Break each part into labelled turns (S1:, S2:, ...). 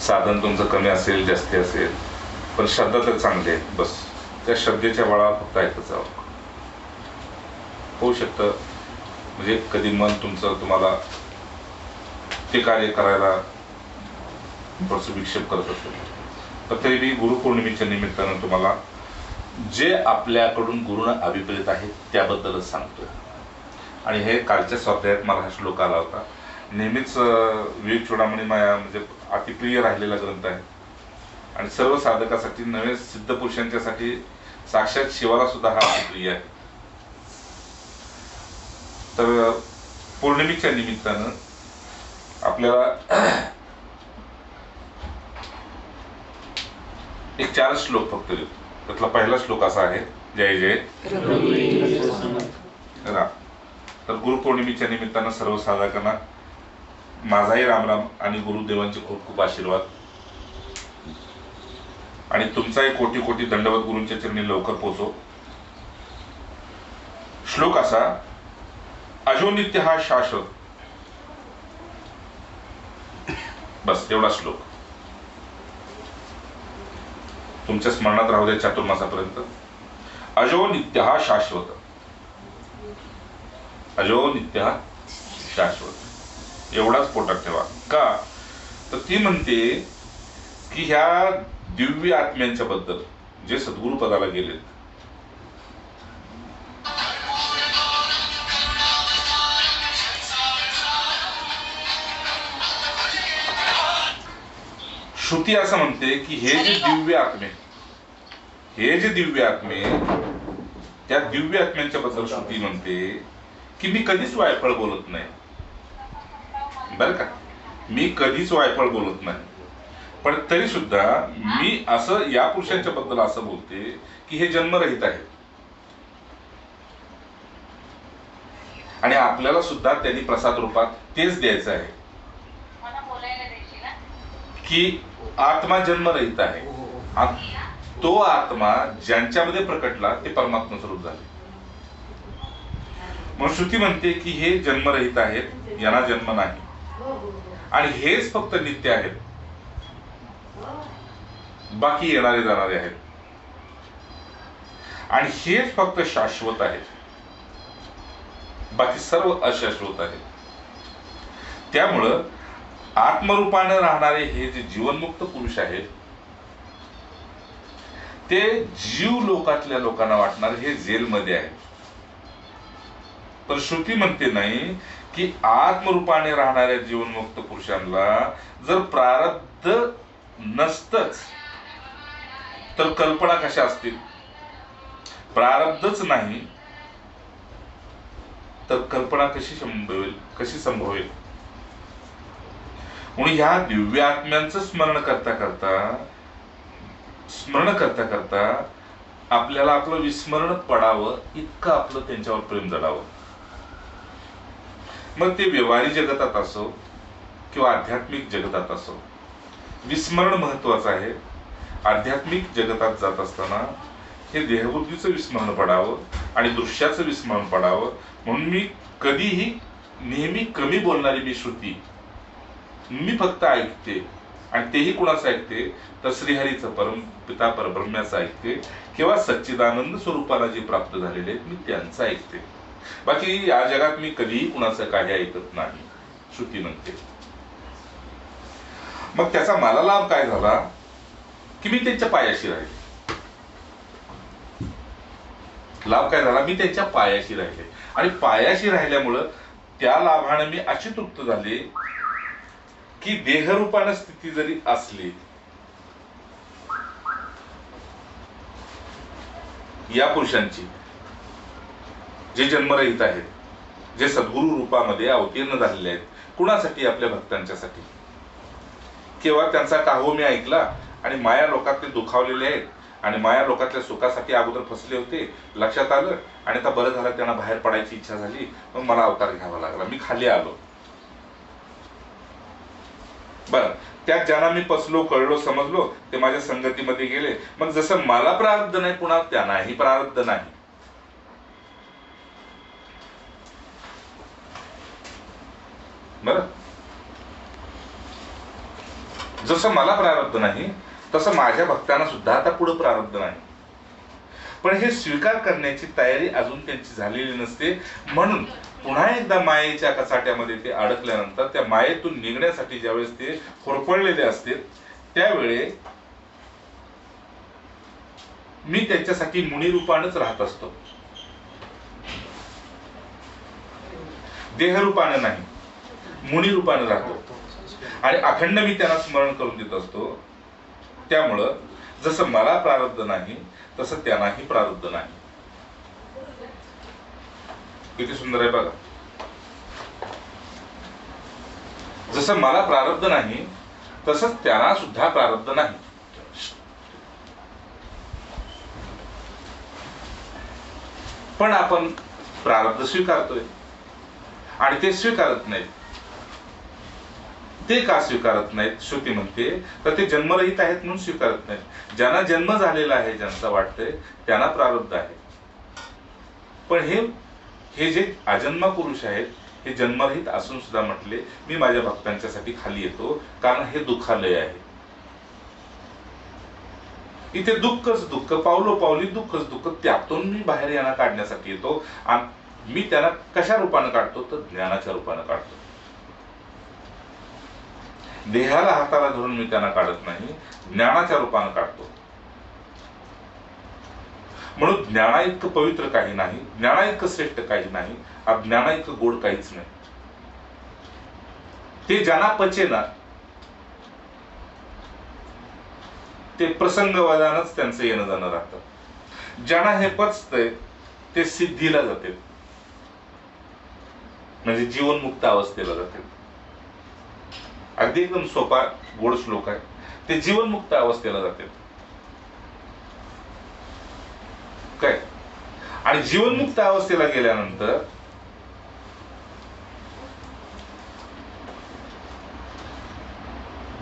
S1: साधन तुमचं कमी असेल जास्ती असेल, पण श्रद्धा तर चांगली आहे. बस त्या श्रद्धेच्या बळावर फक्त ऐकत जावं. होऊ शकतं म्हणजे कधी मन तुमचं तुम्हाला ते कार्य करायला थोडंसं विक्षेप करत असेल, तर तरी मी गुरुपौर्णिमेच्या निमित्तानं तुम्हाला जे आपल्याकडून गुरुनं अभिप्रेत आहे त्याबद्दलच सांगतोय. आणि हे कालच्या स्वाध्यायात मला हा श्लोक आला होता. नेहमीच विवेक चूडामणी माया म्हणजे अतिप्रिय राहिलेला ग्रंथ आहे आणि सर्व साधकासाठी नवे सिद्ध पुरुषांच्यासाठी साक्षात शिवाला सुद्धा हा अतिप्रिय आहे. तर पौर्णिमेच्या निमित्तानं आपल्याला एक 4 श्लोक फक्त देतो. त्यातला पहिला श्लोक असा आहे, जय जय राम. तर गुरुपौर्णिमेच्या निमित्तानं सर्व साधकांना माझाही रामराम आणि गुरुदेवांचे खूप खूप आशीर्वाद आणि तुमचाही कोटी कोटी दंडवत गुरूंच्या चरणी लवकर पोचो. श्लोक असा, अजो नित्य हा शाश्वत. बस एवढा श्लोक तुमच्या स्मरणात राहू द्या चातुर्मासापर्यंत. अजो नित्य हा शाश्वत, अजो नित्य हा शाश्वत एवढाच पोटात ठेवा. का तर ती म्हणते की ह्या दिव्य आत्म्यांच्या बद्दल जे सद्गुरु पदाला गेलेत, श्रुती असं म्हणते की हे जे दिव्य आत्मे, हे जे दिव्य आत्मे, त्या दिव्य आत्म्यांच्या बद्दल श्रुती म्हणते की मी कधीच वायफळ बोलत नाही. बरं का, मी कधीच वायफळ बोलत नाही, पण तरी सुद्धा मी असं या पुरुषांच्या बद्दल असं बोलते की हे जन्मरहित आहे आणि आपल्याला सुद्धा त्यांनी प्रसाद रूपात तेच द्यायचं आहे की आत्मा जन्मरहित आहे. तो आत्मा ज्यांच्यामध्ये प्रकटला ते परमात्मा स्वरूप झाले. म्हणून श्रुती म्हणते की हे जन्मरहित आहेत, यांना जन्म नाही आणि हेच फक्त नित्य आहेत, बाकी येणारे जाणारे आहेत आणि हेच फक्त शाश्वत आहेत, बाकी सर्व अशाश्वत आहेत. त्यामुळं आत्मरूपाने राहणारे हे जे जीवनमुक्त पुरुष आहेत ते जीव लोकातल्या लोकांना वाटणार हे जेलमध्ये आहेत. तर श्रुती म्हणते नाही की आत्मरूपाने राहणाऱ्या जीवनमुक्त पुरुषांना जर प्रारब्ध नसतच तर कल्पना कशा असतील, प्रारब्धच नाही तर कल्पना कशी संभवेल. म्हणून ह्या दिव्य आत्म्यांचं स्मरण करता करता आपल्याला आपलं विस्मरण पडावं, इतकं आपलं त्यांच्यावर प्रेम जडावं. मग ते व्यवहारी जगतात असो किंवा आध्यात्मिक जगतात असो, विस्मरण महत्वाचं आहे. आध्यात्मिक जगतात जात असताना हे देहबुद्धीचं विस्मरण पडावं आणि दृश्याचं विस्मरण पडावं. म्हणून मी कधीही नेहमी कमी बोलणारी मी श्रुती मी फक्त ऐकते आणि तेही कुणाचं ऐकते तर श्रीहरीचं पिता परब्रह्म्याचं ऐकते किंवा सच्चिदानंद स्वरूपाला जे प्राप्त झालेले आहेत मी त्यांचं ऐकते. बाकी या जगात मी कधीही कुणाचं काही ऐकत नाही, श्रुती म्हणते. मग त्याचा मला लाभ काय झाला की मी त्यांच्या पायाशी राहिले. लाभ काय झाला, मी त्यांच्या पायाशी राहिले आणि पायाशी राहिल्यामुळं त्या लाभाने मी अशी तृप्त झाले की देहरूपाने स्थिती जरी असली, या पुरुषांची जे जन्मरहित आहेत, जे सद्गुरु रूपामध्ये अवतीर्ण झालेले आहेत, कुणासाठी, आपल्या भक्तांच्यासाठी. केवळ त्यांचा काहो मी ऐकला आणि माया लोकात ते दुखावलेले आहेत आणि माया लोकातल्या सुखासाठी अगोदर फसले होते, लक्षात आलं आणि आता बरं झालं, त्यांना बाहेर पडायची इच्छा झाली, मग मला अवतार घ्यावा लागला, मी खाली आलो. बरं, त्यात ज्यांना मी पसलो, कळलो, समजलो ते माझ्या संगतीमध्ये गेले. मग जसं मला प्रारब्ध नाही पुन्हा त्यांनाही प्रारब्ध नाही. बरं, जसं मला प्रारब्ध नाही तसं माझ्या भक्तांना सुद्धा आता पुढे प्रारब्ध नाही. पण हे स्वीकार करण्याची तयारी अजून त्यांची झालेली नसते. म्हणून पुन्हा एकदा मायेच्या कचाट्यामध्ये ते अडकल्यानंतर त्या मायेतून निघण्यासाठी ज्यावेळेस ते होरपळलेले असते त्यावेळे मी त्यांच्यासाठी मुनी रूपानंच राहत असतो, देहरूपानं नाही, मुनी रूपानं राहतो आणि अखंड मी त्यांना स्मरण करून देत असतो. त्यामुळं जसं मला प्रारब्ध नाही तसं त्यांनाही प्रारब्ध नाही. किती सुंदर आहे बघा. जसं मला प्रारब्ध नाही तसंच त्यांना सुद्धा प्रारब्ध नाही. पण आपण प्रारब्ध स्वीकारतोय आणि ते स्वीकारत नाहीत. ते का स्वीकारत नाहीत? श्रुती म्हणते तर ते जन्मरहित आहेत म्हणून स्वीकारत नाहीत. ज्यांना जन्म झालेला आहे, ज्यांचं वाटतंय त्यांना प्रारब्ध आहे. पण हे जे अजन्मा पुरुष आहेत हे जन्मरहित असून सुद्धा म्हटले मी माझ्या भक्तांच्यासाठी खाली येतो, कारण हे दुःखालय आहे. इथे दुःखच दुःख, पावलोपावली दुःखच दुःख, त्यातून मी बाहेर यांना काढण्यासाठी येतो. मी त्यांना कशा रूपानं काढतो तर ज्ञानाच्या रूपानं काढतो. देहाला हाताला धरून मी त्यांना काढत नाही, ज्ञानाच्या रूपानं काढतो. म्हणून ज्ञाना इतकं पवित्र काही नाही, ज्ञाना इतकं श्रेष्ठ काही नाही, अज्ञाना इतकं गोड काहीच नाही. ते ज्यांना पचेना ते प्रसंगवादानच त्यांचं येणं जाणं राहतं. ज्यांना हे पचतंय ते सिद्धीला जाते, म्हणजे जीवनमुक्त अवस्थेला जाते. अगदी एकदम सोपा गोड श्लोक आहे. ते जीवनमुक्त अवस्थेला जाते काय. आणि जीवनमुक्त अवस्थेला गेल्यानंतर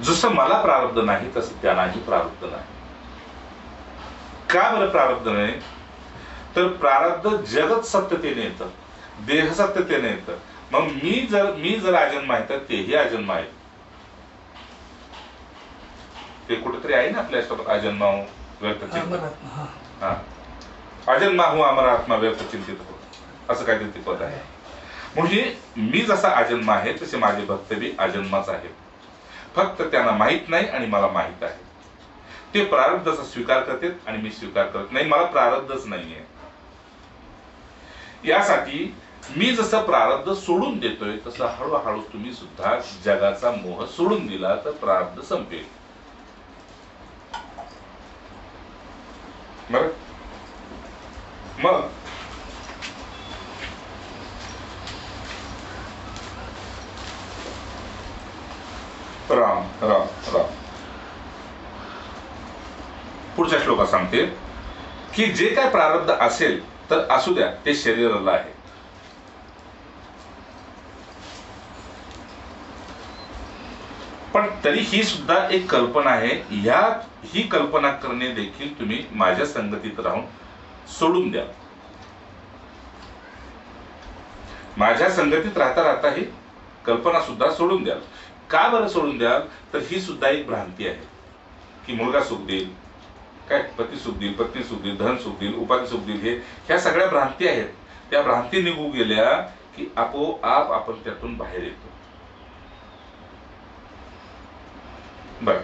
S1: जसं मला प्रारब्ध नाही तसं त्यांनाही प्रारब्ध नाही. का बरं प्रारब्ध नाही? तर प्रारब्ध जगत सत्यतेने येतं, देह सत्यतेने येतं. मग मी जर अजन्म आहे तर तेही अजन्म आहेत. ते कुठेतरी आहे ना आपल्या सोबत, अजन्मा हूं व्यक्त चिंतित, अजन्मा हूं अमर आत्मा व्यक्त चिंतित हो, असं काहीतरी ते पद आहे. म्हणजे मी जसा अजन्मा आहे तसे माझे भक्त बी अजन्माच आहेत. फक्त त्यांना माहित नाही आणि मला माहित आहे. ते प्रारब्धाचा स्वीकार करतात आणि मी स्वीकार करत नाही, मला प्रारब्धच नाहीये. यासाठी मी जसं प्रारब्ध सोडून देतोय तसं हळूहळू तुम्ही सुद्धा जगाचा मोह सोडून दिला तर प्रारब्ध संपेल. बरं, मग राम राम राम. पुढच्या श्लोकात सांगते की जे काय प्रारब्ध असेल तर असू द्या, ते शरीराला आहे. पण तरी ही सुद्धा एक कल्पना आहे. ही कल्पना करणे देखील तुम्ही माझ्या संगतीत राहून सोडून द्या. माझ्या संगतीत राहता राहता ही कल्पना सुद्धा सोडून द्याल. का बरं सोडून द्याल? तर ही सुद्धा एक भ्रांती आहे की मुलगा सुख देईल, काय पती सुख देईल, पत्नी सुख देईल, धन सुख देईल, उपाधी सुख देईल, ह्या सगळ्या भ्रांती आहेत. त्या भ्रांती निघू गेल्या की आपोआप आपण त्यातून बाहेर येतो. बर,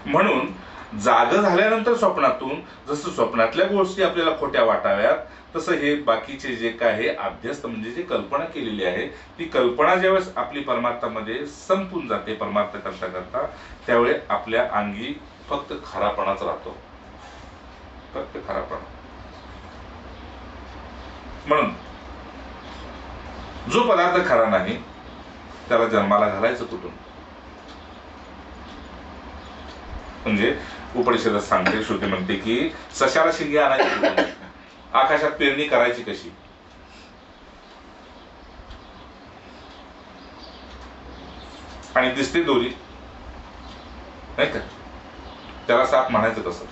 S1: म्हणून जाग झाल्यानंतर स्वप्नातून जसं स्वप्नातल्या गोष्टी आपल्याला खोट्या वाटाव्यात तसं हे बाकीचे जे काय आहे अभ्यस्त म्हणजे जे कल्पना केलेली आहे ती कल्पना ज्यावेळेस आपली परमार्थामध्ये संपून जाते, परमार्थ करता करता, त्यावेळी आपल्या अंगी फक्त खरापणाच राहतो, फक्त खरापणा. म्हणून जो पदार्थ खरा नाही त्याला जन्माला घालायचं कुठून? म्हणजे उपनिषदात सांगते, श्रुती म्हणते की सशाला शिंगे आणायची कुठून, आकाशात पेरणी करायची कशी. आणि दिसते दोरी नाही का, त्याला साप म्हणायचं कसं?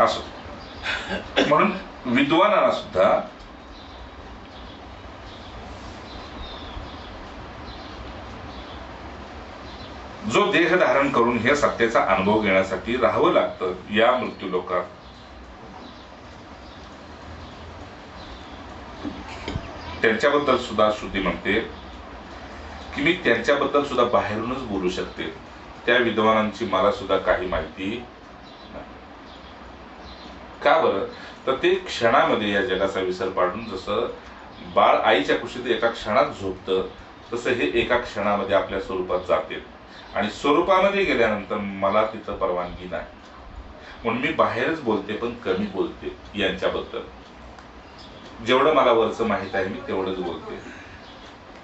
S1: असो, म्हणून विद्वानांना सुद्धा जो देह धारण करून हे सत्याचा अनुभव घेण्यासाठी राहावं लागतं या मृत्यू लोकात, त्यांच्याबद्दल सुद्धा श्रुती म्हणते की मी त्यांच्याबद्दल सुद्धा बाहेरूनच बोलू शकते. त्या विद्वानांची मला सुद्धा काही माहिती नाही. का बरं? तर ते क्षणामध्ये या जगाचा विसर पाडून, जसं बाळ आईच्या कुशीत एका क्षणात झोपतं, तसं हे एका क्षणामध्ये आपल्या स्वरूपात जाते. आणि स्वरूपामध्ये गेल्यानंतर मला तिथं परवानगी नाही, म्हणून मी बाहेरच बोलते, पण कमी बोलते यांच्याबद्दल. जेवढं मला वरचं माहित आहे मी तेवढंच बोलते,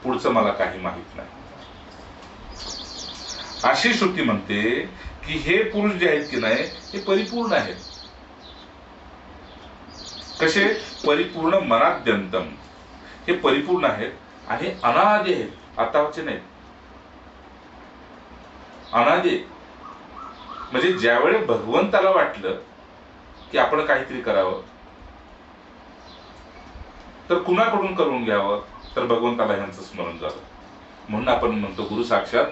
S1: पुढचं मला काही माहित नाही. अशी श्रुती म्हणते की हे पुरुष जे आहेत की नाही हे परिपूर्ण आहेत. कसे? परिपूर्ण मनाद्यंतम. हे परिपूर्ण आहेत आणि अनादि आहेत, आताचे नाहीत. अनादि म्हणजे ज्यावेळी भगवंताला वाटलं की आपण काहीतरी करावं, तर कुणाकडून करून घ्यावं? तर भगवंताला ह्यांचं स्मरण झालं, म्हणून आपण म्हणतो गुरु साक्षात.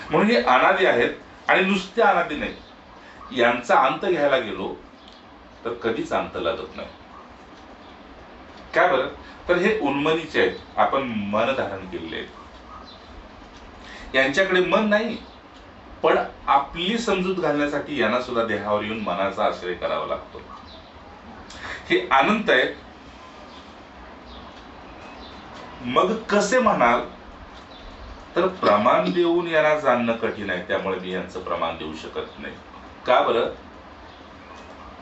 S1: म्हणून हे अनादि आहेत आणि नुसते अनादि नाही. यांचा अंत घ्यायला गेलो तर कधीच अंत लागत नाही. काय बरं? तर हे उन्मनीचे आहेत, आपण मन धारण केलेले आहेत. यांच्याकडे मन नाही, पण आपली समजूत घालण्यासाठी यांना सुद्धा देहावर येऊन मनाचा आश्रय करावा लागतो. हे अनंत आहेत. मग कसे म्हणाल? तर प्रमाण देऊन यांना जाणणं कठीण आहे, त्यामुळे मी यांचं प्रमाण देऊ शकत नाही. का बरं?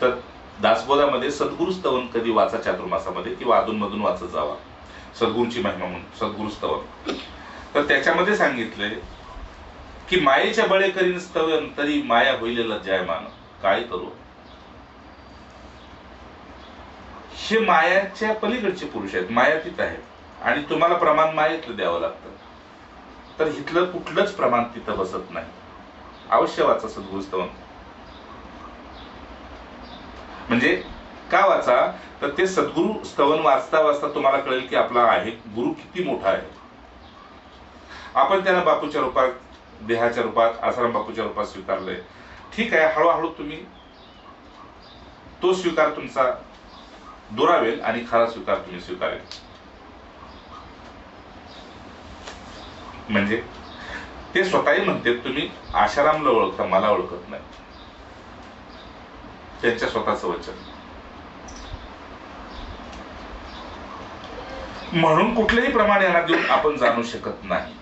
S1: तर दासबोधामध्ये सद्गुरु स्तवन कधी वाचा चातुर्मासामध्ये, किंवा अधूनमधून वाचत जावा सद्गुरूंची महिमा म्हणून सद्गुरु स्तवन. तर त्याच्यामध्ये सांगितलंय की मायेच्या बळे करीन स्तवन, तरी माया होईल लज्जायमान. काय करू? हे मायाच्या पलीकडचे पुरुष आहेत, मायातीत आहेत, आणि तुम्हाला प्रमाण मायेतलं द्यावं लागतं. तर इथलं कुठलंच प्रमाण तिथं बसत नाही. अवश्य वाचा सद्गुरु स्तवन. म्हणजे का वाचा? तर ते सद्गुरु स्तवन वाचता वाचता तुम्हाला कळेल की आपला आहे गुरु किती मोठा आहे. आपण त्यांना बापूच्या रूपात, देहाच्या रूपात, आसाराम बापूच्या रूपात स्वीकारलंय. ठीक आहे, हळूहळू तुम्ही तो स्वीकार तुमचा दुरावेल आणि खरा स्वीकार तुम्ही स्वीकारेल. म्हणजे ते स्वतःही म्हणते तुम्ही आशारामला ओळखता, मला ओळखत नाही. त्यांच्या स्वतःचं वचन. म्हणून कुठलेही प्रमाण यांना देऊन आपण जाणू शकत नाही,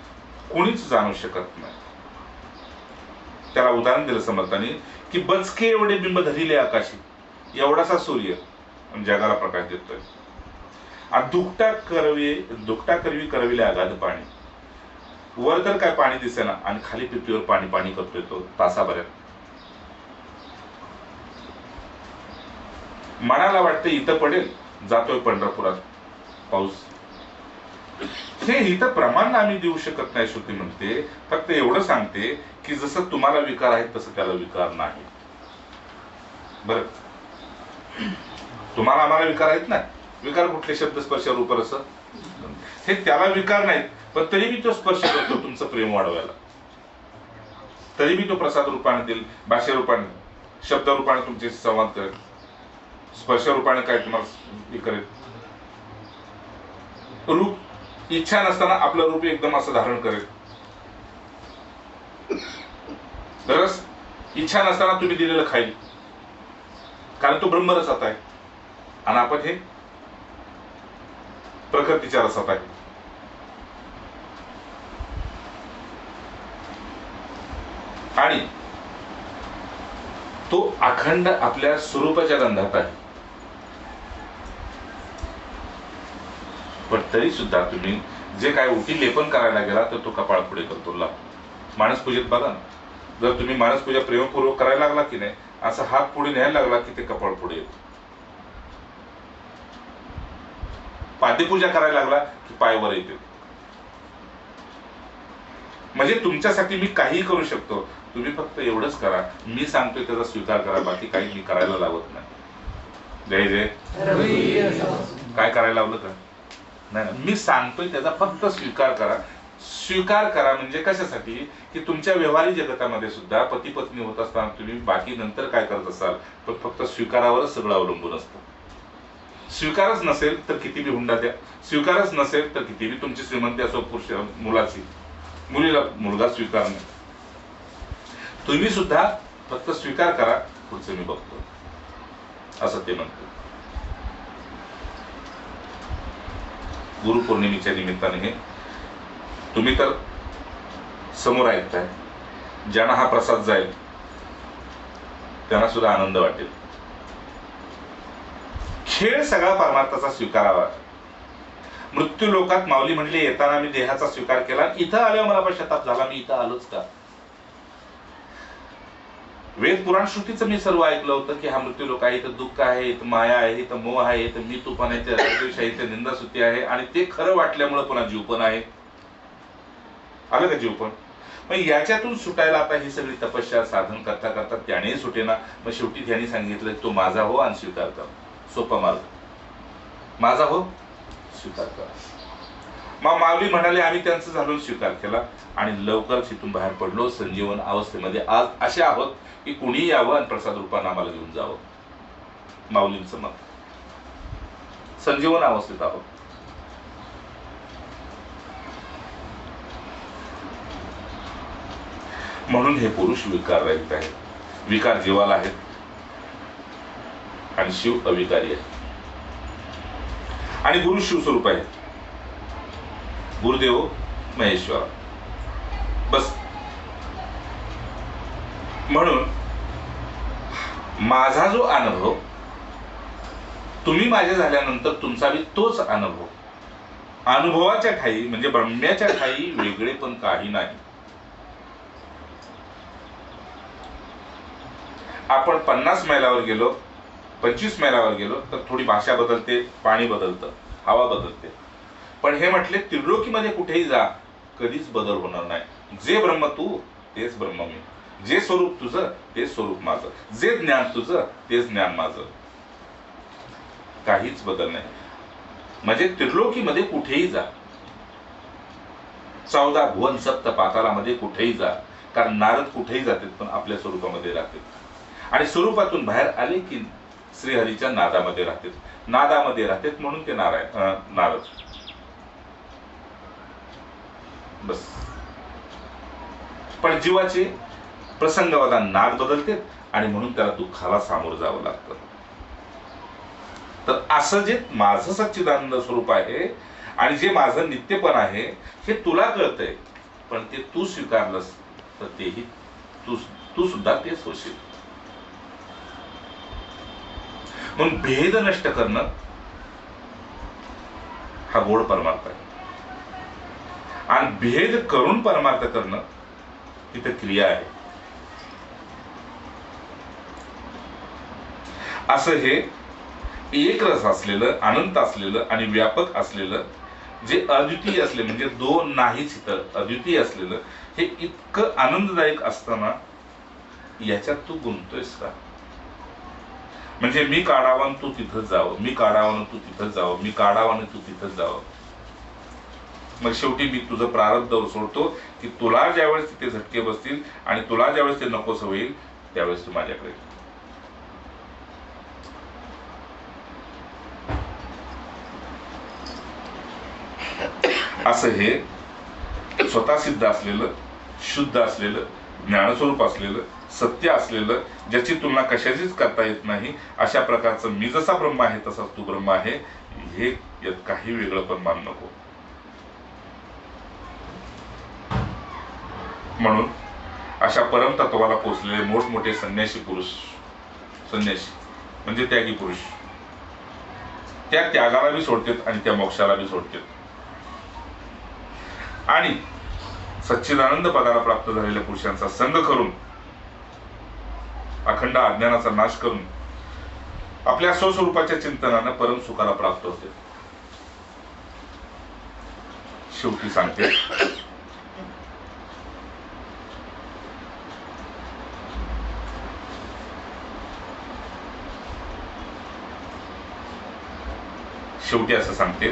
S1: कोणीच जाणू शकत नाही. त्याला उदाहरण दिलं समर्थांनी की बचके एवढे बिंब धरिले आकाशी, एवढासा सूर्य जगाला प्रकाश देतोय. दुकटा करवी करविले अगाध पाणी. वर तर काय पाणी दिसेना आणि खाली पृथ्वीवर पाणी पाणी करतोय तो तासाभरात. मनाला वाटतं इथं पडेल, जातोय पंढरपुरात पाऊस. हे इथं प्रमाण आम्ही देऊ शकत नाही. श्रुती म्हणते फक्त एवढं सांगते की जसं तुम्हाला विकार आहेत तसं त्याला विकार नाही. बर, तुम्हाला आम्हाला विकार आहेत ना. विकार कुठले? शब्द स्पर्श रूप रस. हे त्याला विकार नाहीत, पण तरी मी तो स्पर्श करतो तुमचं प्रेम वाढवायला. तरी मी तो प्रसाद रूपाने देईल, भाष्य रूपाने, शब्द रूपाने तुमचे संवाद करेल, स्पर्श रूपाने काय तुम्हाला करेल. रूप इच्छा नसताना आपलं रूप एकदम असं धारण करेल. रस इच्छा नसताना तुम्ही दिलेलं खाईल, कारण तो ब्रह्मरसात आहे आणि आपण हे प्रकृतीच्या रसात आहे. आणि तो अखंड आपल्या स्वरूपाच्या गंधात आहे. पण तरी सुद्धा तुम्ही जे काय उठी लेपन करायला गेला तर तो कपाळ पुढे करतो. मानस पूजेत बघा ना, जर तुम्ही मानस पूजा प्रेमपूर्वक करायला लागला की नाही, असा हात पुढे न्यायला लागला की ते कपाळ पुढे येतो. पाद्यपूजा करायला लागला की पाय वर येते. म्हणजे तुमच्यासाठी मी काही करू शकतो, तुम्ही फक्त एवढंच करा, मी सांगतोय त्याचा स्वीकार करा, बाकी काही मी करायला लावत नाही. जय जय. काय करायला लावलं का? नाही, मी सांगतोय त्याचा फक्त स्वीकार करा. स्वीकार करा म्हणजे कशासाठी की तुमच्या व्यवहारिक जगतामध्ये सुद्धा पती पत्नी होत असताना तुम्ही बाकी नंतर काय करत असाल पण फक्त स्वीकारावरच सगळं अवलंबून असतं. स्वीकारच नसेल तर किती बी हुंडा द्या, स्वीकारच नसेल तर किती बी तुमची श्रीमंती असो पुरुष मुलाची, मुलीला मुलगा स्वीकार नाही. तुम्ही सुद्धा फक्त स्वीकार करा, पुढचं मी बघतो, असं ते म्हणतो. गुरुपौर्णिमेच्या निमित्ताने हे तुम्ही तर समोर ऐकताय, ज्यांना हा प्रसाद जाईल त्यांना सुद्धा आनंद वाटेल. खेळ सगळा परमार्थाचा स्वीकारावा. मृत्यू लोकात माऊली म्हणले येताना मी देहाचा स्वीकार केला, इथं आल्यावर मला पश्चाताप झाला, मी इथं आलोच का. वेद पुराण श्रुतीचं मी सर्व ऐकलं होतं की हा मृत्यू लोक आहे, इथं दुःख आहे, इथं माया आहे, इथं मोह आहे, इथं मी तुफान आहे, इथं रागद्वेष आहे, इथं निंदास्तुती आहे, आणि ते खरं वाटल्यामुळे पुन्हा जीव पण आहे. आलं का जीव पण. मग याच्यातून सुटायला आता ही सगळी तपस्या साधन करता करता त्यानेही सुटेना. मग शेवटी त्यांनी सांगितलं तो माझा हो आणि स्वीकार कर. सोपा मार्ग, माझा हो स्वीकार करा. मग माऊली म्हणाले आम्ही त्यांचं झालो स्वीकार केला आणि लवकरच इथून बाहेर पडलो. संजीवन अवस्थेमध्ये आज असे आहोत की कुणी यावं आणि प्रसाद रूपाने आम्हाला घेऊन जावं. माऊलींचं मत, संजीवन अवस्थेत आहोत. म्हणून हे पुरुष विकार रहित आहेत. विकार जीवाला आहेत आणि शिव अविकारी आहे. आणि गुरु शिवस्वरूप आहे, गुरुदेव महेश्वर. बस. म्हणून माझा जो अनुभव, तुम्ही माझे झाल्यानंतर तुमचा बी तोच अनुभव. अनुभवाच्या ठाई म्हणजे ब्रह्म्याच्या ठाई वेगळे पण काही नाही. आपण 50 मैलावर गेलो, 25 मैलावर गेलो तर थोडी भाषा बदलते, पाणी बदलतं, हवा बदलते. पण हे म्हटले त्रिलोकीमध्ये कुठेही जा, कधीच बदल होणार नाही. जे ब्रह्म तू तेच ब्रह्म मी, जे स्वरूप तुझं तेच स्वरूप माझं, जे ज्ञान तुझं तेच ज्ञान माझं, काहीच बदल नाही. म्हणजे त्रिलोकीमध्ये कुठेही जा, 14 भुवन सप्त पातालामध्ये कुठेही जा, कारण नारद कुठेही जातात पण आपल्या स्वरूपामध्ये राहतात. आणि स्वरूपातून बाहेर आले की श्रीहरीच्या नादामध्ये राहतात, नादामध्ये राहतात म्हणून ते नारद. बस. पण जीवाचे प्रसंगवादा नाद बदलते आणि म्हणून त्याला दुःखाला सामोरं जावं लागतं. तर असं जे माझं सच्चिदानंद स्वरूप आहे आणि जे माझं नित्यपण आहे हे तुला कळतंय, पण ते तू स्वीकारलंस तर तेही तू सुद्धा तेच होशील. म्हणून भेद नष्ट करणं हा गोड परमार्थ आहे. आणि भेद करून परमार्थ करणं तिथे क्रिया आहे. असं हे एक रस असलेलं, अनंत असलेलं आणि व्यापक असलेलं, जे अद्वितीय असले म्हणजे दोन नाहीच इथं अद्वितीय असलेलं, हे इतकं आनंददायक असताना याच्यात तू गुंततोयस का. म्हणजे मी काढावं तू तिथं जावं, मी काढावं तू तिथं जावं, मी काढावं तू तिथं जावं. मग शेवटी मी तुझं प्रारब्ध सोडतो की तुला ज्यावेळेस तिथे झटके बसतील आणि तुला ज्यावेळेस ते नकोस होईल त्यावेळेस तू माझ्याकडे. असं हे स्वतः सिद्ध असलेलं, शुद्ध असलेलं, ज्ञानस्वरूप असलेलं, सत्य असलेलं, ज्याची तुलना कशाचीच करता येत नाही, अशा प्रकारचं मी जसा ब्रह्म आहे तसाच तू ब्रह्म आहे, हे यात काही वेगळं पण मान नको. म्हणून अशा परमतत्वाला पोहोचलेले मोठमोठे संन्यासी पुरुष, संन्यासी म्हणजे त्यागी पुरुष, त्या त्यागाला बी सोडतात आणि त्या मोक्षाला बी सोडतात. आणि सच्चिदानंद पदाला प्राप्त झालेल्या पुरुषांचा संग करून, अखंड अज्ञानाचा नाश करून आपल्या स्वस्वरूपाच्या चिंतनानं परम सुखाला प्राप्त होते. शेवटी सांगते, शेवटी असं सांगते,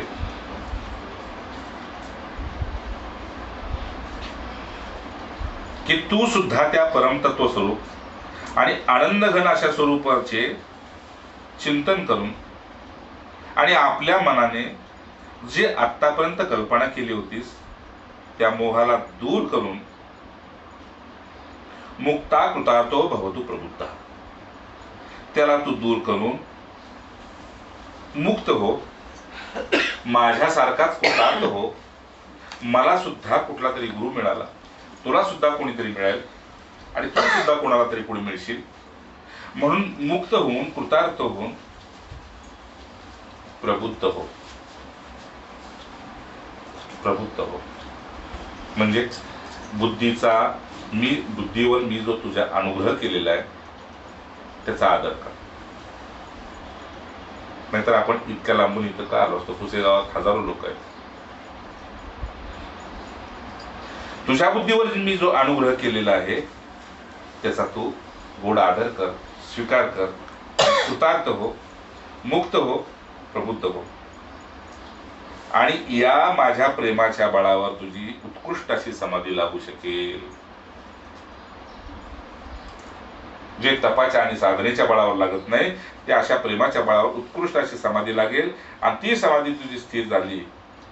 S1: की तू सुद्धा त्या परमतत्व स्वरूप आणि आनंद घन अशा स्वरूपाचे चिंतन करून आणि आपल्या मनाने जे आतापर्यंत कल्पना केली होतीस त्या मोहाला दूर करून मुक्ता कृतार्थो भवतु प्रबुद्ध, त्याला तू दूर करून मुक्त हो, माझ्यासारखाच कृतार्थ हो. मला सुद्धा कुठला तरी गुरु मिळाला, तुला सुद्धा कोणीतरी मिळेल आणि तू सुद्धा कोणाला तरी कोणी मिळशील, म्हणून मुक्त होऊन कृतार्थ होऊन प्रबुद्ध हो. प्रबुद्ध हो म्हणजेच बुद्धीवर मी जो तुझ्या अनुग्रह केलेला आहे त्याचा आदर कर. नाहीतर आपण इतक्या लांबून इथं का आलो असतो? पुसेगावात हजारो लोक आहेत. तुझ्या बुद्धीवर मी जो अनुग्रह केलेला आहे त्याचा तू गोड आदर कर, स्वीकार कर, कृतार्थ हो, मुक्त हो, प्रबुद्ध हो. आणि या माझ्या प्रेमाच्या बळावर तुझी उत्कृष्ट अशी समाधी लागू शकेल. जे तपाच्या आणि साधनेच्या बळावर लागत नाही त्या अशा प्रेमाच्या बळावर उत्कृष्ट अशी समाधी लागेल. आणि ती समाधी तुझी स्थिर झाली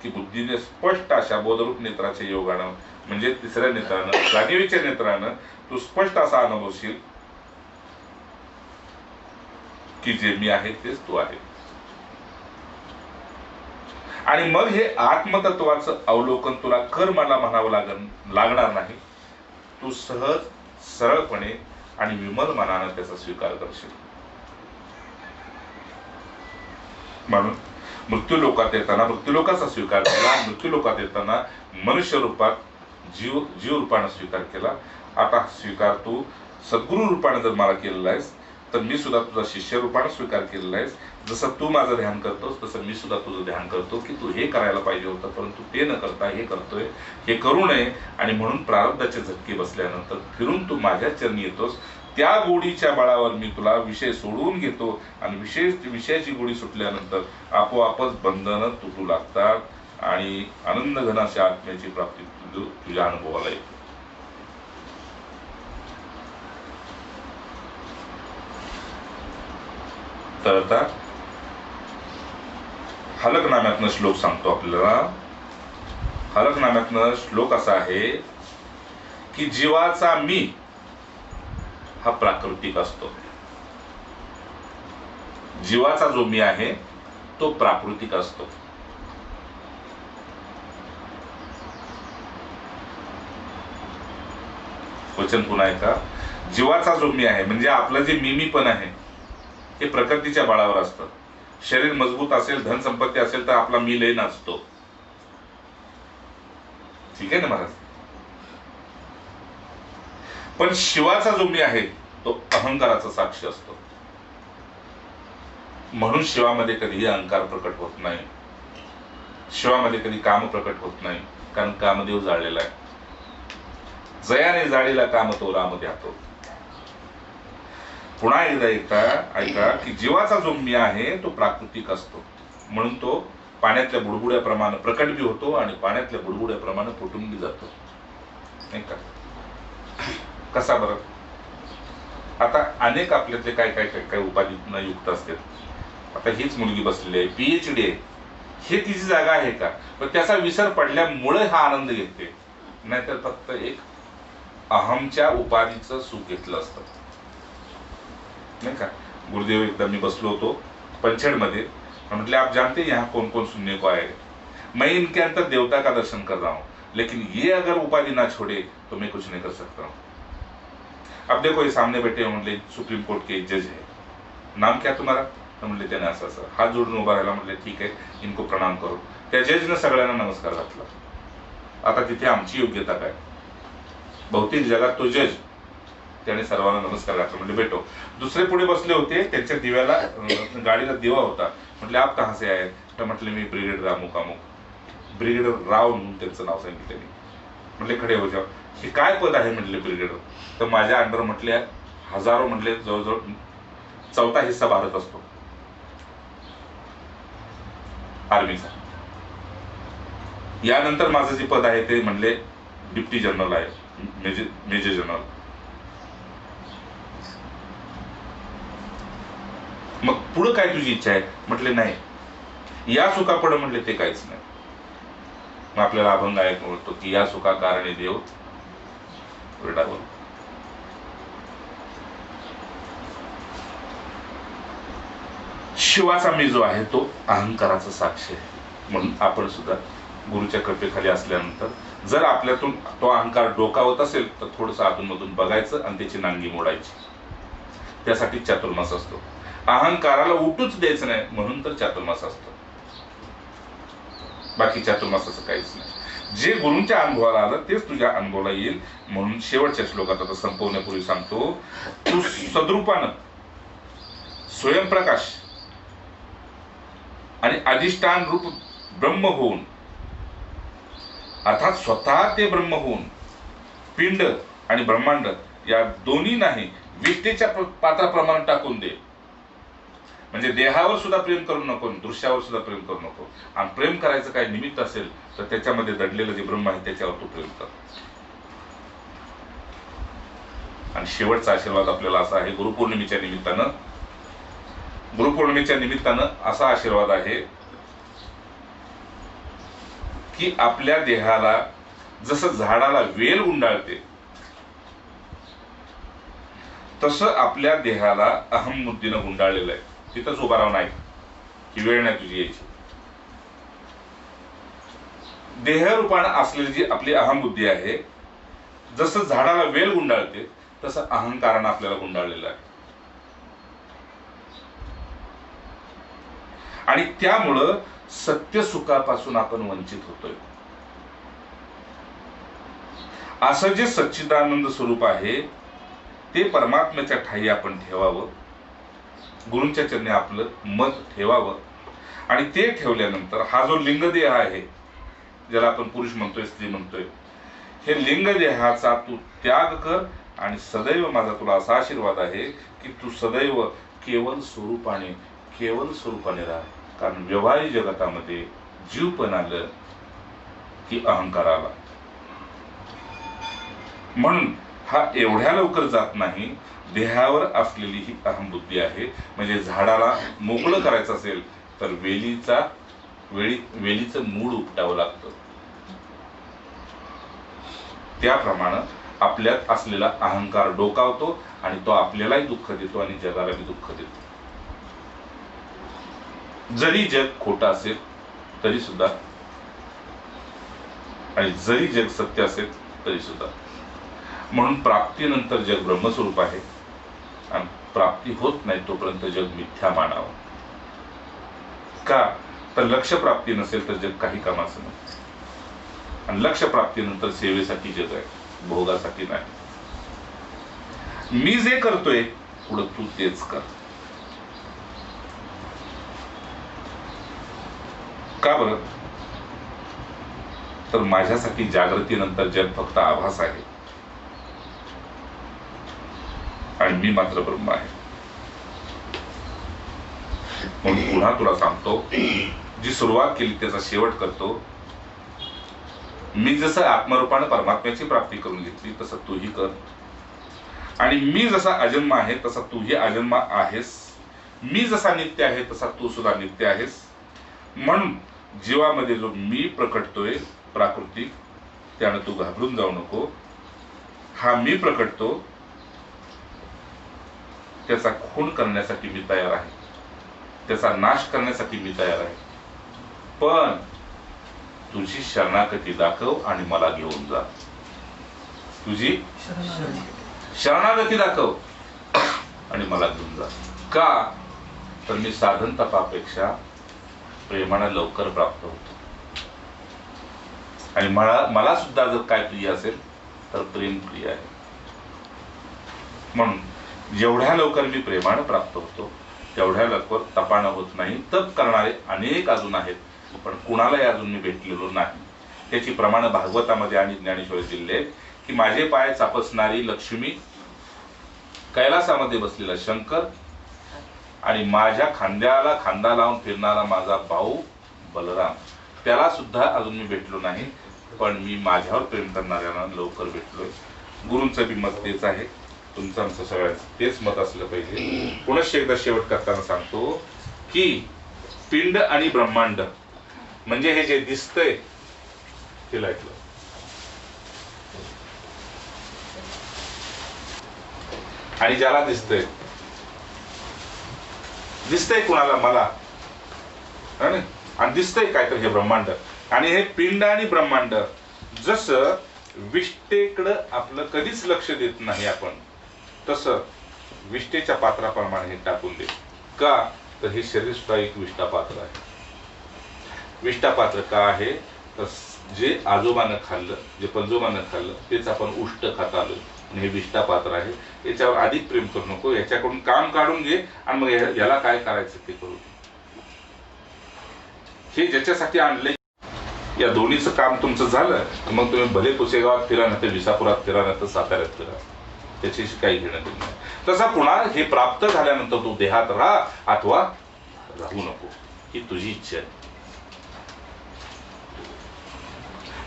S1: की बुद्धीने स्पष्ट अशा बोधरूप नेत्राच्या योगानं म्हणजे तिसऱ्या नेत्रानं जाणीवेच्या नेत्रानं तू स्पष्ट असा अनुभवशील की जे मी आहे तेच तू आहे. आणि मग हे आत्मतत्वाचं अवलोकन तुला कर्माला म्हणावं लागणार नाही. तू सहज सरळपणे आणि विमल मनानं त्याचा स्वीकार करशील. म्हणून मृत्यूलोकात येताना मृत्यूलोकाचा स्वीकार केला, मृत्यूलोकात येताना मनुष्य रूपात जीव रूपानं स्वीकार केला. आता स्वीकार तू सद्गुरु रूपाने जर मला केलेला आहेस तर मी सुद्धा तुझा शिष्य रूपाने स्वीकार केलेला आहेस. जसं तू माझं ध्यान करतोस तसं मी सुद्धा तुझं ध्यान करतो की तू हे करायला पाहिजे होतं परंतु ते न करता हे करतोय. हे करू नये आणि म्हणून प्रारब्धाचे झटके बसल्यानंतर फिरून तू माझ्या चरणी येतोस. त्या गोडीच्या बळावर मी तुला विषय सोडवून घेतो आणि विषयाची गोडी सुटल्यानंतर आपोआपच बंधनं तुटू लागतात आणि आनंद घन अशा आत्म्याची प्राप्ती तुझ्या अनुभवाला येते. तर आता हलकनाम्यातनं श्लोक सांगतो आपल्याला. हलकनाम्यातनं श्लोक असा आहे की जीवाचा मी हा प्राकृतिक असतो. जीवाचा जो मी आहे तो प्राकृतिक असतो. वचन पुन्हा ऐका. जीवाचा जो मी आहे म्हणजे आपलं जे मिमी पण आहे हे प्रकृतीच्या बळावर असतं. शरीर मजबूत असेल, धन संपत्ती असेल तर आपला मी लय नसतो. ठीक आहे ना महाराज. पण शिवाचा जो मी आहे तो अहंकाराचा साक्षी असतो. म्हणून शिवामध्ये कधीही अहंकार प्रकट होत नाही. शिवामध्ये कधी काम प्रकट होत नाही कारण कामदेव जाळलेला आहे. जयाने जाळीला काम तो राम द्यातो. पुन्हा एकदा ऐका की जीवाचा जो मी आहे तो प्राकृतिक असतो. म्हणून तो पाण्यातल्या बुडबुड्याप्रमाणे प्रकट बी होतो आणि पाण्यातल्या बुडबुड्याप्रमाणे फुटून बी जातो. नाही का? कसा बरं? आता अनेक आपल्यातले काय काय काय काय उपाधींना युक्त असतात. आता हीच मुलगी बसलेली आहे, PhD आहे. हे तिची जागा आहे का? पण त्याचा विसर पडल्यामुळे हा आनंद घेते. नाहीतर फक्त एक अहमच्या उपाधीचं सुख घेतलं असतं. नहीं का? गुरुदेव एकदा मी बसलो होतो पंचेड़ मध्ये. मतलब आप जानते हैं यहाँ कौन कौन सुनने को आए. मैं इनके अंदर देवता का दर्शन कर रहा हूँ लेकिन ये अगर उपाधि ना छोड़े तो मैं कुछ नहीं कर सकता हूँ. अब देखो ये सामने बैठे म्हटले सुप्रीम कोर्ट के जज है. नाम क्या तुम्हारा? तो म्हटले त्याने असं असं हात जोडून उभा राहिला. म्हटले ठीक आहे इनको प्रणाम करो. त्या जजनं सगळ्यांना नमस्कार घातला. आता तिथे आमची योग्यता काय? बहुतेक जगात तो जज त्याने सर्वांना नमस्कार घातला. म्हणजे भेटो. दुसरे पुढे बसले होते त्यांच्या दिव्याला गाडीला दिवा होता. म्हटले आप कहाँ से आए? तर म्हटले मी ब्रिगेड अमुक अमुक. ब्रिगेडर राव म्हणून त्यांचं नाव सांगितलं त्यांनी. म्हटले खडे हो जाओ. हे काय पद आहे म्हटले ब्रिगेडर? तर माझ्या अंडर म्हटले हजारो म्हटले जवळजवळ 4था हिस्सा भारत असतो आर्मीचा. यानंतर माझं जे पद आहे ते म्हणले डिप्टी जनरल आहे, मेजर जनरल. मग पुढं काय तुझी इच्छा आहे? म्हटले नाही, या सुखा पड म्हटले ते काहीच नाही. मग आपल्याला अभंग ऐकून म्हणतो की या सुखा कारणे देव वेडावर. शिवाचा मी जो आहे तो अहंकाराचा साक्षी आहे. म्हणून आपण सुद्धा गुरुच्या कृपेखाली असल्यानंतर जर आपल्यातून तो अहंकार डोकावत असेल तर थोडस आतून बघायचं आणि त्याची नांगी मोडायची. त्यासाठी चातुर्मास असतो. अहंकाराला उठूच द्यायचं नाही म्हणून तर चातुर्मास असतो. बाकी चातुर्मासाचं काहीच नाही. जे गुरूंच्या अनुभवाला आलं तेच तुझ्या अनुभवाला येईल. म्हणून शेवटच्या श्लोकात आता संपवण्यापूर्वी सांगतो, तू सद्रूपानं स्वयंप्रकाश आणि अधिष्ठान रूप ब्रह्म होऊन, अर्थात स्वतः ते ब्रह्म होऊन पिंड आणि ब्रह्मांड या दोन्ही नाही विष्ठेच्या पात्राप्रमाणे टाकून दे. म्हणजे देहावर सुद्धा प्रेम करू नको, दृश्यावर सुद्धा प्रेम करू नको. आणि प्रेम करायचं काय निमित्त असेल तर त्याच्यामध्ये दडलेलं जे ब्रह्म आहे त्याच्यावर तू प्रेम कर. आणि शेवटचा आशीर्वाद आपल्याला असा आहे, गुरुपौर्णिमेच्या निमित्तानं असा आशीर्वाद आहे की आपल्या देहाला जसं झाडाला वेल गुंडाळते तसं आपल्या देहाला अहम बुद्धीनं गुंडाळलेलं आहे. तिथंच उभा राहून नाही की वेळ नाही तुझी यायची. देहरूपानं असलेली जी आपली अहम बुद्धी आहे, जसं झाडाला वेल गुंडाळते तसं अहंकारानं आपल्याला गुंडाळलेलं आहे. आणि त्यामुळं सत्य सुखापासून आपण वंचित होतोय. असं जे सच्चिदानंद स्वरूप आहे ते परमात्म्याच्या ठाई आपण ठेवावं, गुरूंच्या चरणी आपलं मत ठेवावं. आणि ते ठेवल्यानंतर हा जो लिंगदेह आहे, ज्याला आपण पुरुष म्हणतोय, स्त्री म्हणतोय, हे लिंगदेहाचा तू त्याग कर. आणि सदैव माझा तुला असा आशीर्वाद आहे की तू सदैव केवल स्वरूपाने राहा. कारण व्यवहारिक जगतामध्ये जीव पण आलं की अहंकार आला. म्हणून हा एवढ्या लवकर जात नाही. देहावर असलेली ही अहम बुद्धी आहे. म्हणजे झाडाला मोकळं करायचं असेल तर वेलीचं मूळ उपटावं लागतं. त्याप्रमाणे आपल्यात असलेला अहंकार डोकावतो आणि तो आपल्यालाही दुःख देतो आणि जगालाही दुःख देतो. जरी जग खोटं असेल तरी सुद्धा, आणि जरी जग सत्य असेल तरी सुद्धा. म्हणून प्राप्तीनंतर जग ब्रह्मस्वरूप आहे आणि प्राप्ती होत नाही तोपर्यंत जग मिथ्या मानावं. का तर लक्ष्य प्राप्ती नसेल तर जग काही कामाचं नाही. आणि लक्ष्य प्राप्तीनंतर सेवेसाठी जग आहे, भोगासाठी नाही. मी जे करतोय पुढं तू तेच कर. का बरं? तर माझ्यासाठी जागृतीनंतर जग फक्त आभास आहे आणि मी मात्र ब्रह्म आहे. म्हणून पुन्हा तुला सांगतो, जी सुरुवात केली त्याचा शेवट करतो. मी जसं आत्मरूपाने परमात्म्याची प्राप्ती करून घेतली तसं तूही कर. आणि मी जसा अजन्म आहे तसा तूही अजन्म आहेस. मी जसा नित्य आहे तसा तू सुद्धा नित्य आहेस. म्हणून जीवामध्ये जो मी प्रकटतोय प्राकृतिक, त्यानं तू घाबरून जाऊ नको. हा मी प्रकटतो, त्याचा खून करण्यासाठी मी तयार आहे, त्याचा नाश करण्यासाठी मी तयार आहे. पण तुझी शरणागती दाखव आणि मला घेऊन जा. तुझी शरणागती दाखव आणि मला घेऊन जा. का तर मी साधन तपापेक्षा प्रेमाला लवकर प्राप्त होतो. आणि मला सुद्धा जर काय प्रिय असेल तर प्रेम प्रिय आहे. म्हणून जेवढ्या लवकर मी प्रेमानं प्राप्त होतो तेवढ्या लवकर तपानं होत नाही. तप करणारे अनेक अजून आहेत, पण कुणालाही अजून मी भेटलेलो नाही. त्याची प्रमाण भागवतामध्ये आणि ज्ञानेश्वरी दिले की माझे पाय चापसणारी लक्ष्मी, कैलासामध्ये बसलेला शंकर आणि माझ्या खांद्याला खांदा लावून फिरणारा माझा भाऊ बलराम, त्याला सुद्धा अजून मी भेटलो नाही. पण मी माझ्यावर प्रेम करणाऱ्यांना लवकर भेटलोय. गुरूंचं बी मत तेच आहे, तुमचं आमचं सगळ्यांचं तेच मत असलं पाहिजे. पुनश्च एकदा शेवट करताना सांगतो की पिंड आणि ब्रह्मांड म्हणजे हे जे दिसतंय ते ऐकलं, आणि ज्याला दिसतंय कुणाला, मला, आणि दिसतंय काय तर हे ब्रह्मांड. आणि हे पिंड आणि ब्रह्मांड जसं विष्टेकडं आपलं कधीच लक्ष देत नाही आपण, तसं विष्टेच्या पात्राप्रमाणे हे टाकून दे. का तर हे शरीर सुद्धा एक विष्टा पात्र आहे. विष्टा पात्र का आहे तर जे आजोबानं खाल्लं, जे पंजोबानं खाल्लं तेच आपण उष्ट खात आलो, आणि हे विष्टा पात्र आहे. याच्यावर अधिक प्रेम करू नको, याच्याकडून काम काढून घे आणि मग याला काय करायचं ते करू. हे ज्याच्यासाठी आणले, या दोन्हीचं काम तुमचं झालं मग तुम्ही भले पुसेगावात फिरा, नाही तर विसापुरात फिरा, नाही तर साताऱ्यात फिरा, त्याच्याशी काही घेणं नाही. तसा पुन्हा हे प्राप्त झाल्यानंतर तू देहात राहा अथवा राहू नको, ही तुझी इच्छा आहे.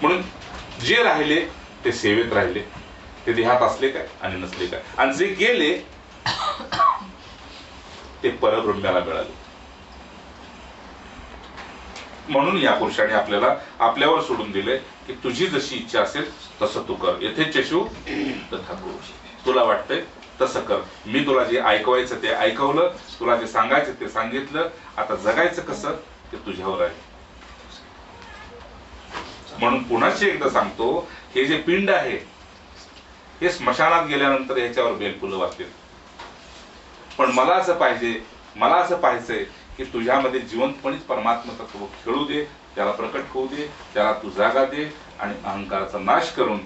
S1: म्हणून जे राहिले ते सेवेत राहिले, ते देहात असले काय आणि नसले काय, आणि जे गेले ते परब्रह्म्याला मिळाले. म्हणून या पुरुषाने आपल्याला आपल्यावर सोडून दिले की तुझी जशी इच्छा असेल तसं तू कर. यथेच्छसु तथा कुरु. तुला वाटतंय तसं कर. मी तुला जे ऐकवायचं ते ऐकवलं, तुला जे सांगायचं ते सांगितलं. आता जगायचं कसं ते तुझ्यावर आहे. म्हणून पुन्हाच एकदा सांगतो, हे जे पिंड आहे हे स्मशानात गेल्यानंतर ह्याच्यावर बेलफुलं वाटतील. पण मला असं पाहिजे, मला असं पाहायचंय की तुझ्यामध्ये जिवंतपणीच परमात्मा तत्व खेळू दे, त्याला प्रकट होऊ दे, त्याला तू जागा दे, आणि अहंकाराचा नाश करून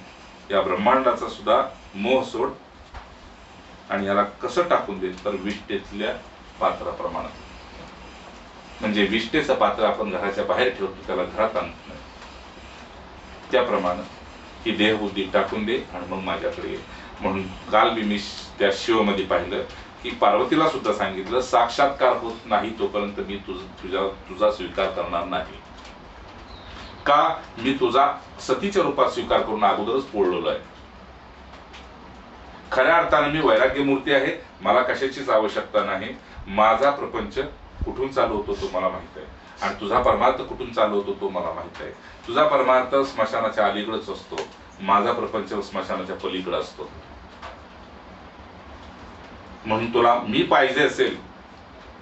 S1: या ब्रह्मांडाचा सुद्धा मोह सोड. आणि याला कसं टाकून दे तर विष्ठेतल्या पात्राप्रमाणे. म्हणजे विष्ठेचं पात्र आपण घराच्या बाहेर ठेवतो, त्याला घरात आणत नाही, त्याप्रमाणे ही देहबुद्धी टाकून दे आणि मग माझ्याकडे ये. म्हणून काल मी त्या शिवमध्ये पाहिलं की पार्वतीला सुद्धा सांगितलं, साक्षात्कार होत नाही तोपर्यंत मी तुझा स्वीकार करणार नाही. का? मी तुझा सतीच्या रूपात स्वीकार करून अगोदरच पोळलेलो आहे. खऱ्या अर्थाने मी वैराग्य मूर्ती आहे, मला कशाचीच आवश्यकता नाही. माझा प्रपंच कुठून चालू होतो तो मला माहित आहे, आणि तुझा परमार्थ कुठून चालू होतो तो मला माहित आहे. तुझा परमार्थ स्मशानाच्या अलीकडेच असतो, माझा प्रपंच स्मशानाच्या पलीकडे असतो. म्हणून तुला मी पाहिजे असेल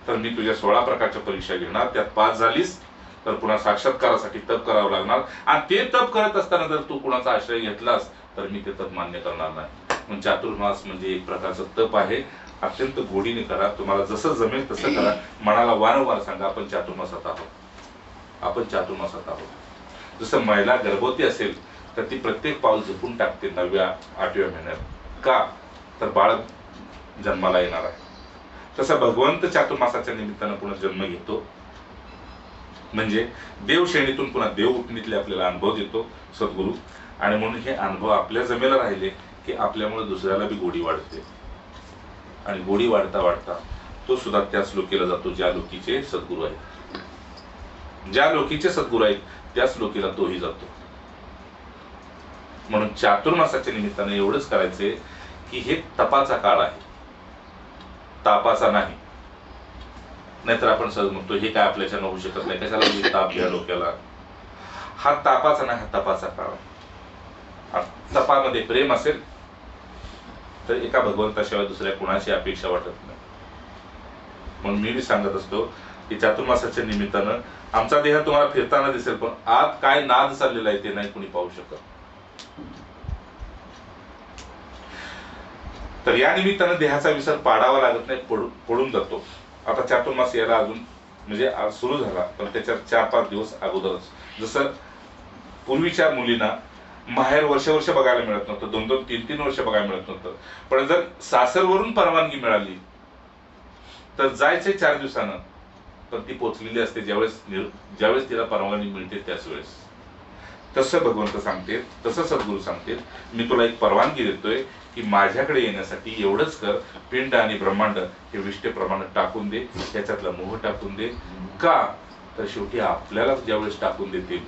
S1: तर मी तुझ्या 16 प्रकारच्या परीक्षा घेणार, त्यात पास झालीस तर पुन्हा साक्षात्कारासाठी तप करावं लागणार. आणि ते तप करत असताना जर तू कुणाचा आश्रय घेतलास तर मी ते तप मान्य करणार नाही. म्हणून चातुर्मास म्हणजे एक प्रकारचं तप आहे. अत्यंत गोडीने करा, तुम्हाला जसं जमेल तसं करा. मनाला वारंवार सांगा आपण चातुर्मासात आहोत, आपण चातुर्मासात आहोत. जसं महिला गर्भवती असेल तर ती प्रत्येक पाऊल झोपून टाकते 9व्या 8व्या महिन्यात. का? तर बाळ जन्माला येणार आहे. तसं भगवंत चातुर्मासाच्या निमित्तानं पुन्हा जन्म घेतो, म्हणजे देवश्रेणीतून पुन्हा देव उठणीतले आपल्याला अनुभव देतो सद्गुरू. आणि म्हणून हे अनुभव आपल्या जमेला राहिले की आपल्यामुळे दुसऱ्याला बी गोडी वाढते, आणि गोडी वाढता वाढता तो सुद्धा त्याच लोकीला जातो ज्या लोकीचे सद्गुरू आहेत. ज्या लोकीचे सद्गुरू आहेत त्याच लोकीला तोही जातो. म्हणून चातुर्मासाच्या निमित्ताने एवढंच करायचे की हे तपाचा काळ आहे, तापाचा नाही. नाहीतर आपण सहज म्हणतो हे काय आपल्याच्यानं होऊ शकत नाही, कशाला ताप घ्या डोक्याला. हा तापाचा नाही, हा तपाचा काळ. तपामध्ये प्रेम असेल तर एका भगवंताशिवाय दुसऱ्या कुणाची अपेक्षा वाटत नाही. म्हणून मी सांगत असतो की चातुर्मासाच्या निमित्तानं आमचा देह तुम्हाला फिरताना दिसेल, पण आत काय नाद चाललेला आहे ते नाही कुणी पाहू शकत. तर या निमित्तानं देहाचा विसर पाडावा लागत नाही, पडून जातो. आता चातुर्मास यायला अजून म्हणजे आज सुरू झाला, पण त्याच्यात 4-5 दिवस अगोदरच. जसं पूर्वीच्या मुलींना माहेर वर्ष बघायला मिळत नव्हतं, 2-2, 3-3 वर्ष बघायला मिळत नव्हतं. पण जर सासरवरून परवानगी मिळाली तर जायचे 4 दिवसानं, पण ती पोचलेली असते ज्यावेळेस तिला परवानगी मिळते त्याच वेळेस. तसं भगवंत सांगते, तसं सद्गुरू सांगते, मी तुला एक परवानगी देतोय की माझ्याकडे येण्यासाठी एवढंच कर, पिंड आणि ब्रह्मांड हे विष्ठेप्रमाणे टाकून दे, त्याच्यातला मोह टाकून दे. का? तर शेवटी आपल्याला ज्यावेळेस टाकून देतील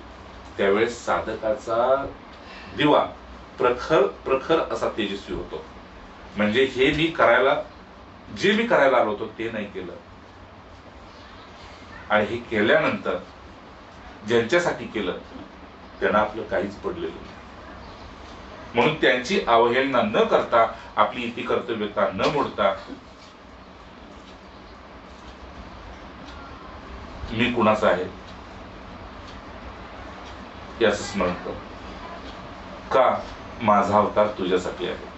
S1: त्यावेळेस साधकाचा दिवा प्रखर प्रखर असा तेजस्वी होतो. म्हणजे जे मी करायला आलो होतो ते नाही केलं, आणि हे केल्यानंतर ज्यांच्यासाठी केलं त्यांना आपलं काहीच पडलेलं नाही. म्हणून त्यांची अवहेलना न करता, आपली इति कर्तव्यता न मोडता, मी कुणाचा आहे याचं स्मरण कर. का? माझा अवतार तुझ्यासाठी आहे,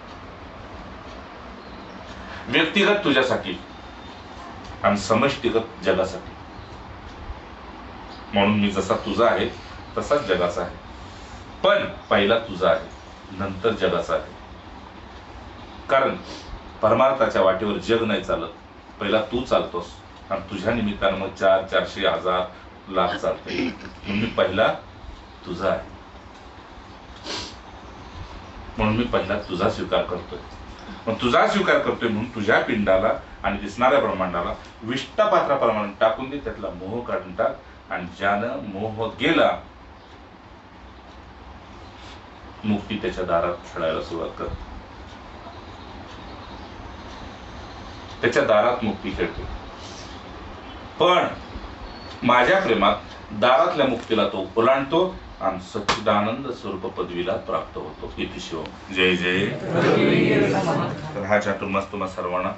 S1: व्यक्तिगत तुझ्यासाठी आणि समष्टिगत जगासाठी. म्हणून मी जसा तुझा आहे तसाच जगाचा आहे, पण पहिला तुझा आहे, नंतर जगाचा आहे. कारण परमार्थाच्या वाटेवर जग नाही चालत, पहिला तू चालतोस, आणि तुझ्या निमित्तानं मग 400, 400, 1000, लाख चालते. म्हणून मी पहिला तुझा आहे, म्हणून मी पहिला तुझा स्वीकार करतोय. मग तुझा स्वीकार करतोय म्हणून तुझ्या पिंडाला आणि दिसणाऱ्या ब्रह्मांडाला विष्टापात्राप्रमाणे टाकून दे, त्यातला मोह काढून टाक, आणि ज्यानं मोह गेला मुक्ती त्याच्या दारात खेळायला सुरुवात कर. त्याच्या दारात मुक्ती खेळते. पण माझ्या प्रेमात दारातल्या मुक्तीला तो ओलांडतो आणि सच्चिदानंद स्वरूप पदवीला प्राप्त होतो. इति शिव. जय जय. तर हा चातुर्मास तुम्हा सर्वांना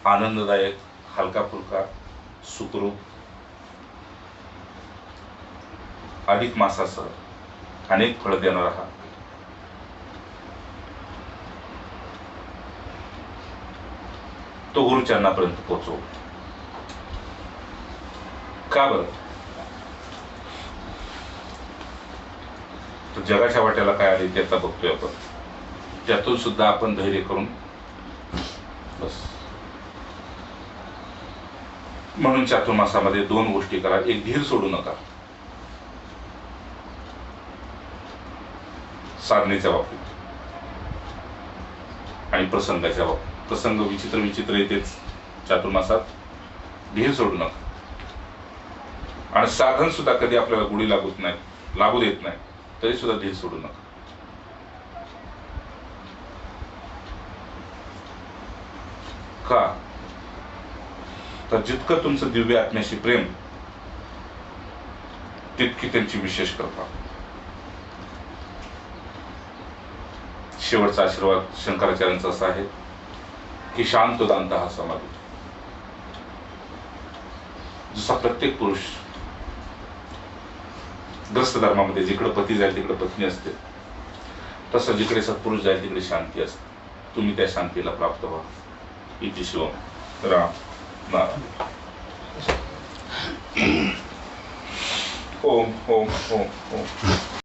S1: आनंददायक, हलका फुलका, सुखरूप, अधिक मासासह अनेक फळ देणारा हा तो गुरुचरणापर्यंत पोहोचव. का बरं? तर जगाच्या वाट्याला काय आले त्याचा बघतोय आपण, त्यातून सुद्धा आपण धैर्य करून बस. म्हणून चातुर्मासामध्ये 2 गोष्टी करा. एक, धीर सोडू नका साधनेच्या बाबतीत आणि प्रसंगाच्या बाबतीत. प्रसंग विचित्र विचित्र येतेच चातुर्मासात, धीर सोडू नका. आणि साधन सुद्धा कधी आपल्याला गुढी लागू देत नाही, तरी सुद्धा धीर सोडू नका. का? तर जितकं तुमचं दिव्य आत्म्याशी प्रेम, तितकी त्यांची विशेष कृपा. शेवटचा आशीर्वाद शंकराचार्यांचा असा आहे की शांत दांत हा समाधी. जसा प्रत्येक पुरुष ग्रस्त धर्मामध्ये जिकडे पती जाईल तिकडे पत्नी असते, तसं जिकडे सत्पुरुष जाईल तिकडे शांती असते. तुम्ही त्या शांतीला प्राप्त व्हा. इति शिवम. राम नारायण. ओम ओम ओम ओम.